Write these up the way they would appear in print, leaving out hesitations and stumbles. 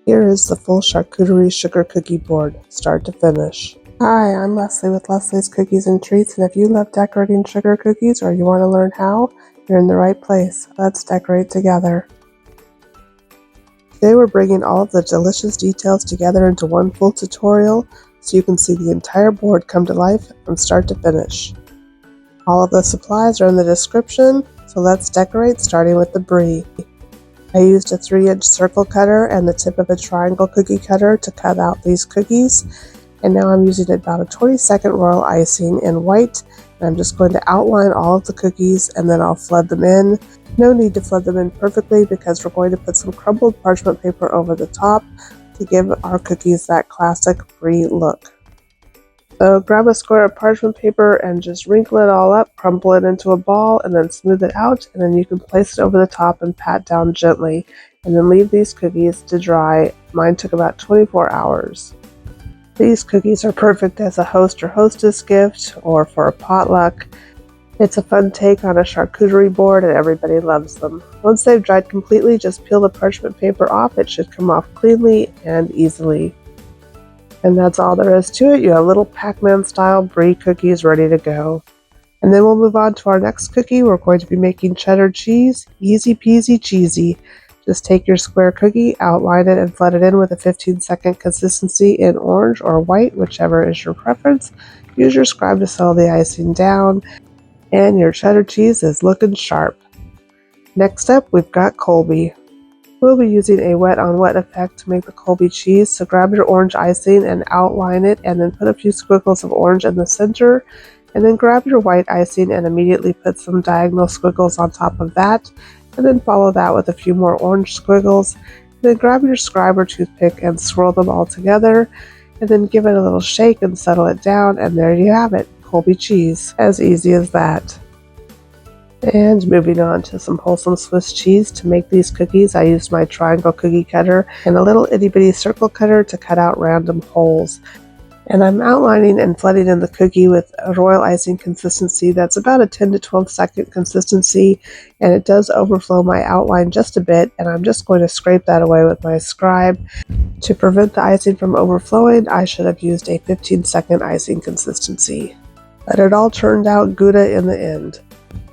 Here is the full charcuterie sugar cookie board, start to finish. Hi, I'm Leslie with Leslie's Cookies and Treats, and if you love decorating sugar cookies or you want to learn how, you're in the right place. Let's decorate together. Today we're bringing all of the delicious details together into one full tutorial so you can see the entire board come to life from start to finish. All of the supplies are in the description, so let's decorate starting with the Brie. I used a 3-inch circle cutter and the tip of a triangle cookie cutter to cut out these cookies. And now I'm using about a 20-second royal icing in white. And I'm just going to outline all of the cookies and then I'll flood them in. No need to flood them in perfectly because we're going to put some crumpled parchment paper over the top to give our cookies that classic Brie look. So grab a square of parchment paper and just wrinkle it all up, crumple it into a ball, and then smooth it out, and then you can place it over the top and pat down gently, and then leave these cookies to dry. Mine took about 24 hours. These cookies are perfect as a host or hostess gift or for a potluck. It's a fun take on a charcuterie board and everybody loves them. Once they've dried completely, just peel the parchment paper off. It should come off cleanly and easily. And that's all there is to it. You have little Pac-Man style Brie cookies ready to go. And then we'll move on to our next cookie. We're going to be making cheddar cheese. Easy peasy cheesy. Just take your square cookie, outline it, and flood it in with a 15-second consistency in orange or white, whichever is your preference. Use your scribe to settle the icing down. And your cheddar cheese is looking sharp. Next up, we've got Colby. We'll be using a wet on wet effect to make the Colby cheese, so grab your orange icing and outline it and then put a few squiggles of orange in the center, and then grab your white icing and immediately put some diagonal squiggles on top of that, and then follow that with a few more orange squiggles. Then grab your scribe or toothpick and swirl them all together, and then give it a little shake and settle it down, and there you have it, Colby cheese. As easy as that. And moving on to some wholesome Swiss cheese. To make these cookies, I used my triangle cookie cutter and a little itty bitty circle cutter to cut out random holes. And I'm outlining and flooding in the cookie with a royal icing consistency that's about a 10 to 12 second consistency, and it does overflow my outline just a bit, and I'm just going to scrape that away with my scribe. To prevent the icing from overflowing, I should have used a 15-second icing consistency. But it all turned out Gouda in the end.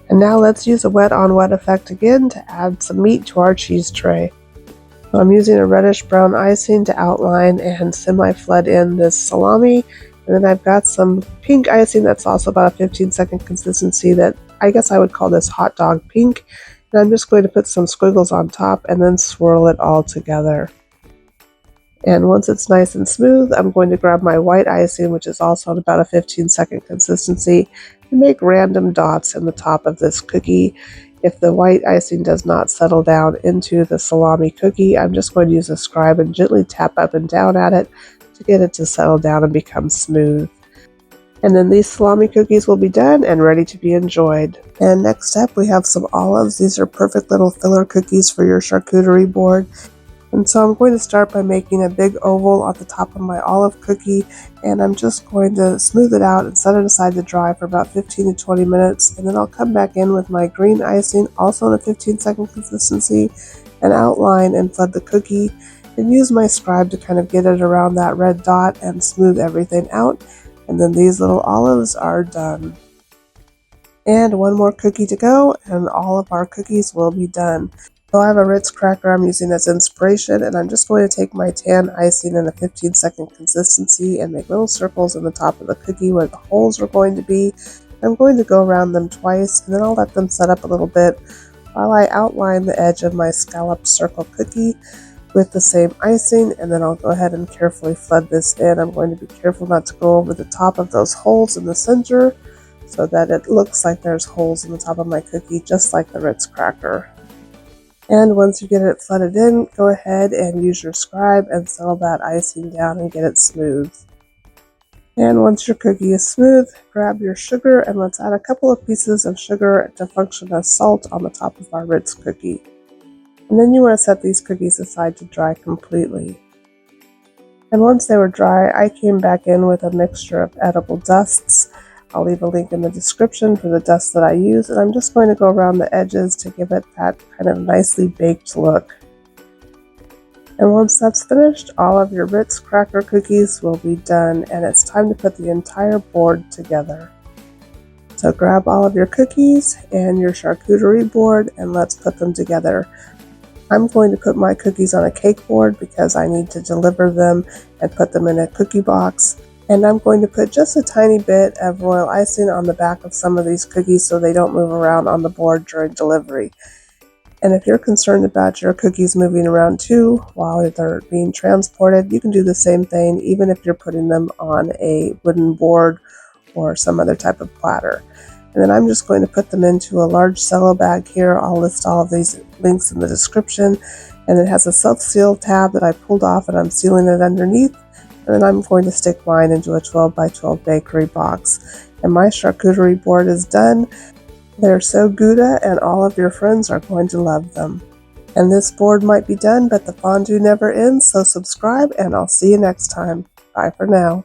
And now let's use a wet on wet effect again to add some meat to our cheese tray. So I'm using a reddish brown icing to outline and semi-flood in this salami. And then I've got some pink icing that's also about a 15-second consistency that I guess I would call this hot dog pink. And I'm just going to put some squiggles on top and then swirl it all together. And once it's nice and smooth, I'm going to grab my white icing, which is also at about a 15-second consistency, and make random dots in the top of this cookie. If the white icing does not settle down into the salami cookie, I'm just going to use a scribe and gently tap up and down at it to get it to settle down and become smooth. And then these salami cookies will be done and ready to be enjoyed. And next up, we have some olives. These are perfect little filler cookies for your charcuterie board. And so I'm going to start by making a big oval on the top of my olive cookie, and I'm just going to smooth it out and set it aside to dry for about 15 to 20 minutes, and then I'll come back in with my green icing, also in a 15-second consistency, and outline and flood the cookie, and use my scribe to kind of get it around that red dot and smooth everything out, and then these little olives are done. And one more cookie to go, and all of our cookies will be done. So I have a Ritz cracker I'm using as inspiration, and I'm just going to take my tan icing in a 15-second consistency and make little circles in the top of the cookie where the holes are going to be. I'm going to go around them twice, and then I'll let them set up a little bit while I outline the edge of my scalloped circle cookie with the same icing, and then I'll go ahead and carefully flood this in. I'm going to be careful not to go over the top of those holes in the center so that it looks like there's holes in the top of my cookie, just like the Ritz cracker. And once you get it flooded in, go ahead and use your scribe and settle that icing down and get it smooth. And once your cookie is smooth, grab your sugar and let's add a couple of pieces of sugar to function as salt on the top of our Ritz cookie. And then you want to set these cookies aside to dry completely. And once they were dry, I came back in with a mixture of edible dusts. I'll leave a link in the description for the dust that I use, and I'm just going to go around the edges to give it that kind of nicely baked look. And once that's finished, all of your Ritz cracker cookies will be done, and it's time to put the entire board together. So grab all of your cookies and your charcuterie board and let's put them together. I'm going to put my cookies on a cake board because I need to deliver them and put them in a cookie box. And I'm going to put just a tiny bit of royal icing on the back of some of these cookies so they don't move around on the board during delivery. And if you're concerned about your cookies moving around too while they're being transported, you can do the same thing even if you're putting them on a wooden board or some other type of platter. And then I'm just going to put them into a large cello bag here. I'll list all of these links in the description. And it has a self-seal tab that I pulled off and I'm sealing it underneath. And then I'm going to stick mine into a 12 by 12 bakery box. And my charcuterie board is done. They're so Gouda and all of your friends are going to love them. And this board might be done, but the fondue never ends, so subscribe and I'll see you next time. Bye for now.